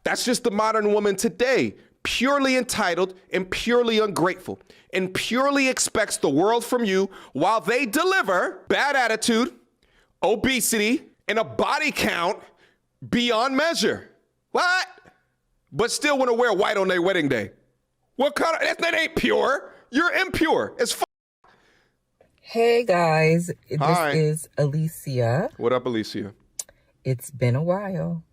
That's just the modern woman today. Purely entitled and purely ungrateful and purely expects the world from you while they deliver bad attitude, obesity, and a body count beyond measure. What? But still want to wear white on their wedding day. What kind of, that ain't pure. You're impure as fuck. Hey guys, Hi. this is Alicia. What up, Alicia? It's been a while,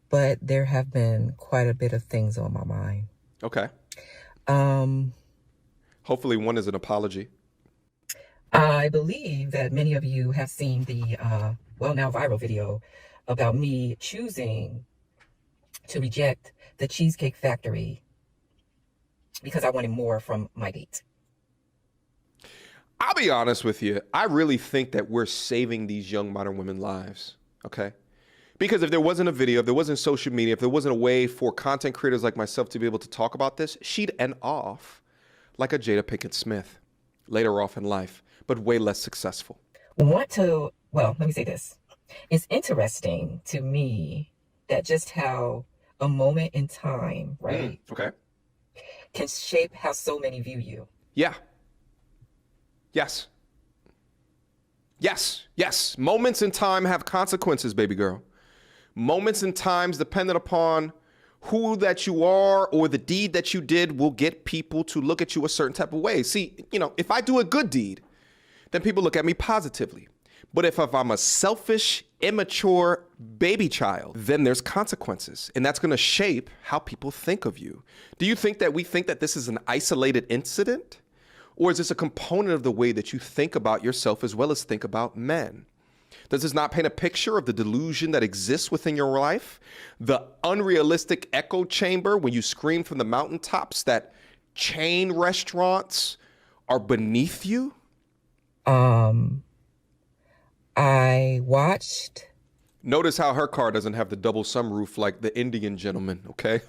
but there have been quite a bit of things on my mind. Okay. Hopefully one is an apology. I believe that many of you have seen the, now viral video about me choosing to reject the Cheesecake Factory because I wanted more from my date. I'll be honest with you. I really think that we're saving these young modern women's lives, okay? Because if there wasn't a video, if there wasn't social media, if there wasn't a way for content creators like myself to be able to talk about this, she'd end off like a Jada Pinkett Smith later off in life, but way less successful. Let me say this. It's interesting to me that just how a moment in time, right, Okay. can shape how so many view you. Yeah. Yes. Yes. Yes. Moments in time have consequences, baby girl. Moments in times dependent upon who that you are or the deed that you did will get people to look at you a certain type of way. See, if I do a good deed, then people look at me positively. But if I'm a selfish, immature baby child, then there's consequences. And that's going to shape how people think of you. Do you think that we think that this is an isolated incident? Or is this a component of the way that you think about yourself as well as think about men? Does this not paint a picture of the delusion that exists within your life? The unrealistic echo chamber when you scream from the mountaintops that chain restaurants are beneath you? I watched. Notice how her car doesn't have the double sunroof like the Indian gentleman, okay?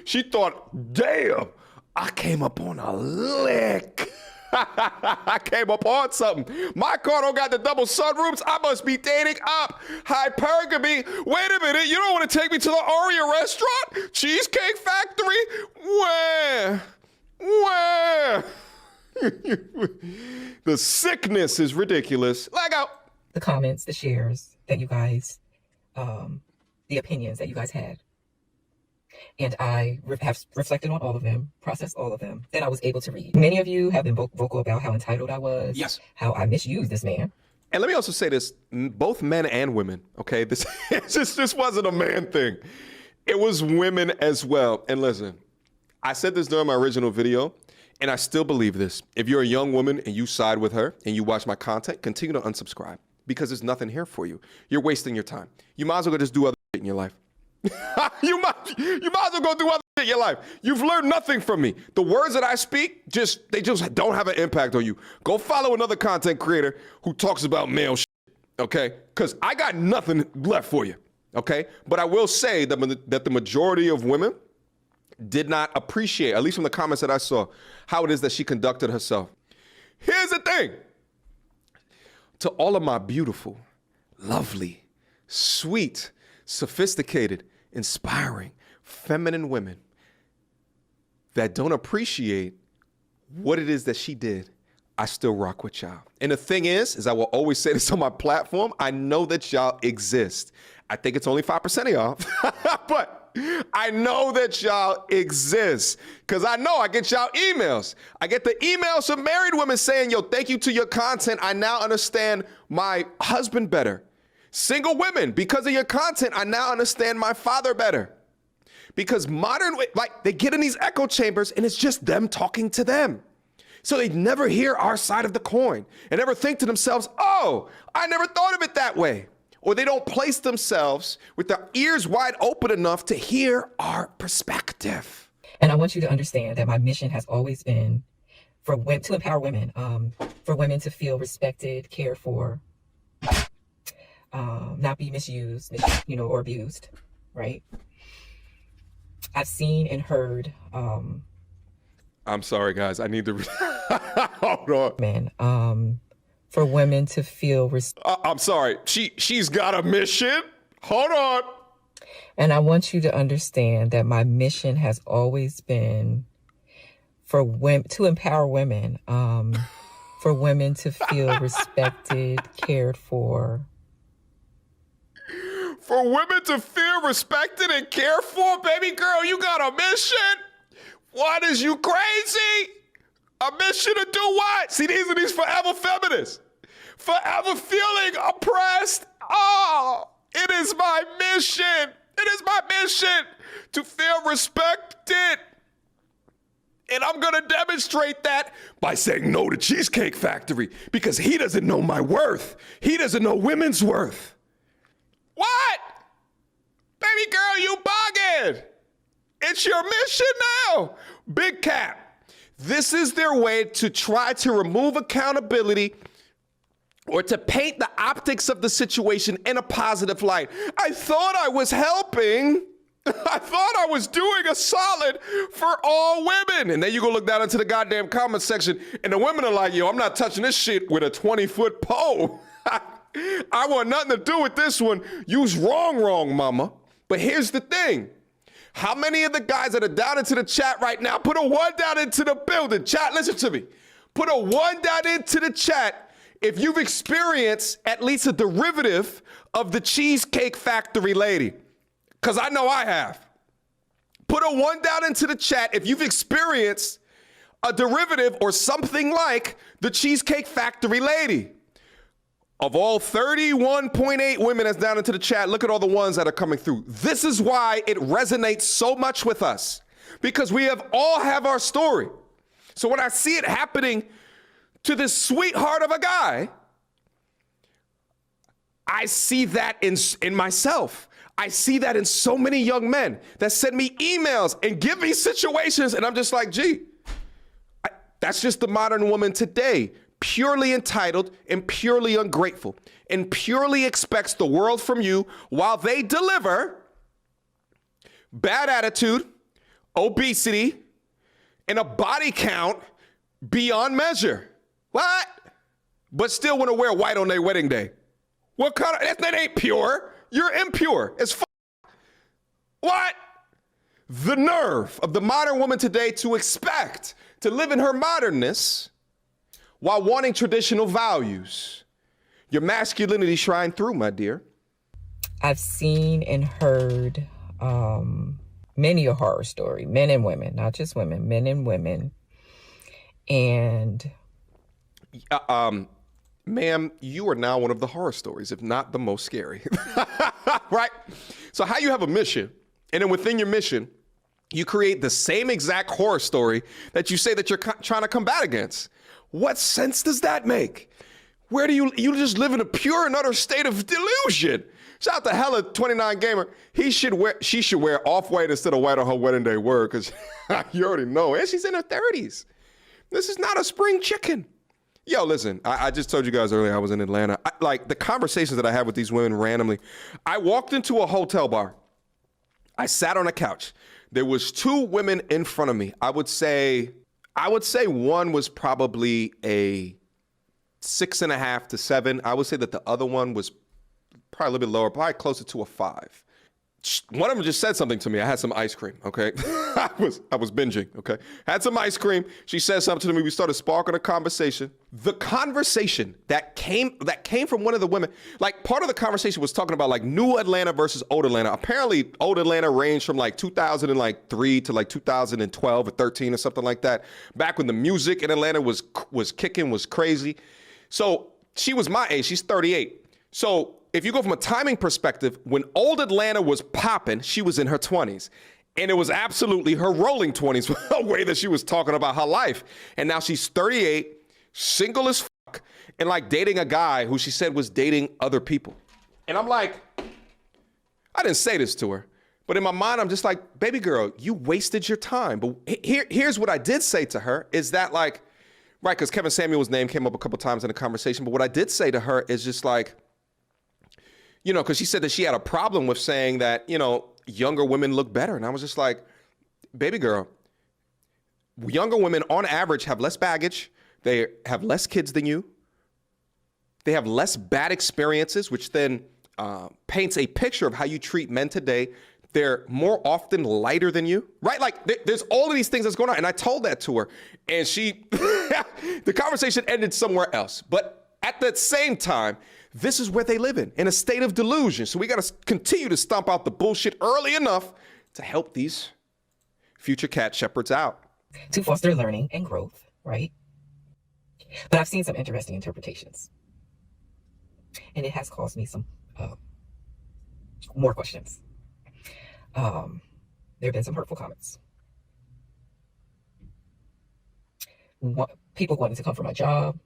She thought, damn, I came up on a lick. I came up on something. My car don't got the double sunroofs. I must be dating up. Hypergamy. Wait a minute. You don't want to take me to the Oreo restaurant? Cheesecake Factory? Where? The sickness is ridiculous. Leg out. The comments, the shares that you guys, the opinions that you guys had. And I have reflected on all of them, processed all of them, that I was able to read. Many of you have been vocal about how entitled I was. Yes. How I misused this man. And let me also say this, both men and women, okay? This wasn't a man thing. It was women as well. And listen, I said this during my original video, and I still believe this. If you're a young woman and you side with her and you watch my content, continue to unsubscribe because there's nothing here for you. You're wasting your time. You might as well go just do other shit in your life. You might as well go do other shit in your life. You've learned nothing from me. The words that I speak, they just don't have an impact on you. Go follow another content creator who talks about male shit, okay? Because I got nothing left for you, okay? But I will say that the majority of women did not appreciate, at least from the comments that I saw, how it is that she conducted herself. Here's the thing. To all of my beautiful, lovely, sweet, sophisticated, inspiring, feminine women that don't appreciate what it is that she did, I still rock with y'all. And the thing is I will always say this on my platform, I know that y'all exist. I think it's only 5% of y'all, but I know that y'all exist because I know I get y'all emails. I get the emails from married women saying, yo, thank you to your content. I now understand my husband better. Single women, because of your content, I now understand my father better. Because they get in these echo chambers and it's just them talking to them. So they never hear our side of the coin and never think to themselves, oh, I never thought of it that way. Or they don't place themselves with their ears wide open enough to hear our perspective. And I want you to understand that my mission has always been to empower women, for women to feel respected, cared for, not be misused, or abused, right? I've seen and heard. I'm sorry, guys. I need to. Hold on. Man, for women to feel. I'm sorry. She's got a mission. Hold on. And I want you to understand that my mission has always been for women, to empower women, for women to feel respected, cared for. For women to feel respected and cared for, baby girl, you got a mission? What, is you crazy? A mission to do what? See, these are these forever feminists. Forever feeling oppressed. Oh, it is my mission. It is my mission to feel respected. And I'm going to demonstrate that by saying no to Cheesecake Factory because he doesn't know my worth. He doesn't know women's worth. What? Baby girl, you bugging. It's your mission now. Big cap. This is their way to try to remove accountability or to paint the optics of the situation in a positive light. I thought I was helping. I thought I was doing a solid for all women. And then you go look down into the goddamn comment section and the women are like, yo, I'm not touching this shit with a 20-foot pole. I want nothing to do with this one. You's wrong, mama. But here's the thing. How many of the guys that are down into the chat right now, put a 1 down into the building. Chat, listen to me. Put a 1 down into the chat if you've experienced at least a derivative of the Cheesecake Factory lady. Because I know I have. Put a 1 down into the chat if you've experienced a derivative or something like the Cheesecake Factory lady. Of all 31.8 women that's down into the chat, look at all the ones that are coming through. This is why it resonates so much with us, because we all have our story. So when I see it happening to this sweetheart of a guy, I see that in myself. I see that in so many young men that send me emails and give me situations, and I'm just like, gee, that's just the modern woman today. Purely entitled and purely ungrateful and purely expects the world from you while they deliver bad attitude, obesity, and a body count beyond measure. What? But still want to wear white on their wedding day. What kind of, that ain't pure. You're impure as fuck. What? The nerve of the modern woman today to expect to live in her modernness while wanting traditional values. Your masculinity shine through, my dear. I've seen and heard many a horror story, men and women, not just women, men and women. And ma'am, you are now one of the horror stories, if not the most scary. Right? So how you have a mission, and then within your mission, you create the same exact horror story that you say that you're trying to combat against. What sense does that make? Where do you just live in a pure and utter state of delusion? Shout out to Hella 29 Gamer. She should wear off-white instead of white on her wedding day, word, because you already know. And she's in her 30s. This is not a spring chicken. Yo, listen, I just told you guys earlier I was in Atlanta. Like the conversations that I had with these women randomly. I walked into a hotel bar. I sat on a couch. There was 2 women in front of me. I would say one was probably a 6.5 to 7. I would say that the other one was probably a little bit lower, probably closer to a 5. One of them just said something to me. I had some ice cream, okay? I was binging, okay? Had some ice cream. She said something to me. We started sparking a conversation. The conversation that came from one of the women, like part of the conversation was talking about like new Atlanta versus old Atlanta. Apparently old Atlanta ranged from like 2003 to like 2012 or 13 or something like that. Back when the music in Atlanta was kicking, was crazy. So she was my age. She's 38. So if you go from a timing perspective, when old Atlanta was popping, she was in her 20s. And it was absolutely her rolling 20s, the way that she was talking about her life. And now she's 38, single as fuck, and like dating a guy who she said was dating other people. And I'm like, I didn't say this to her, but in my mind, I'm just like, baby girl, you wasted your time. But here's what I did say to her is that like, right, because Kevin Samuel's name came up a couple times in the conversation. But what I did say to her is just like, you know, because she said that she had a problem with saying that, you know, younger women look better. And I was just like, baby girl, younger women on average have less baggage. They have less kids than you. They have less bad experiences, which then paints a picture of how you treat men today. They're more often lighter than you, right? Like there's all of these things that's going on. And I told that to her, and she, the conversation ended somewhere else. But at that same time, this is where they live in a state of delusion. So we got to continue to stomp out the bullshit early enough to help these future cat shepherds out. To foster learning and growth, right? But I've seen some interesting interpretations. And it has caused me some more questions. There have been some hurtful comments. People wanting to come for my job.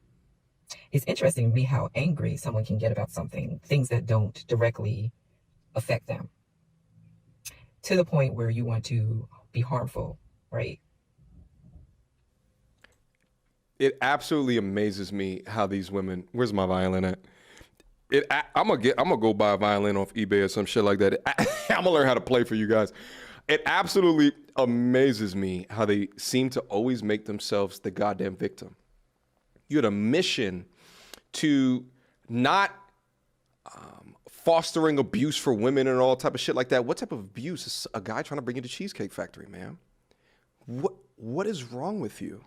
It's interesting to me how angry someone can get about something, things that don't directly affect them, to the point where you want to be harmful, right? It absolutely amazes me how these women, where's my violin at? I'm gonna go buy a violin off eBay or some shit like that. I'm gonna learn how to play for you guys. It absolutely amazes me how they seem to always make themselves the goddamn victim. You had a mission to not fostering abuse for women and all type of shit like that. What type of abuse is a guy trying to bring you to Cheesecake Factory, man? What is wrong with you?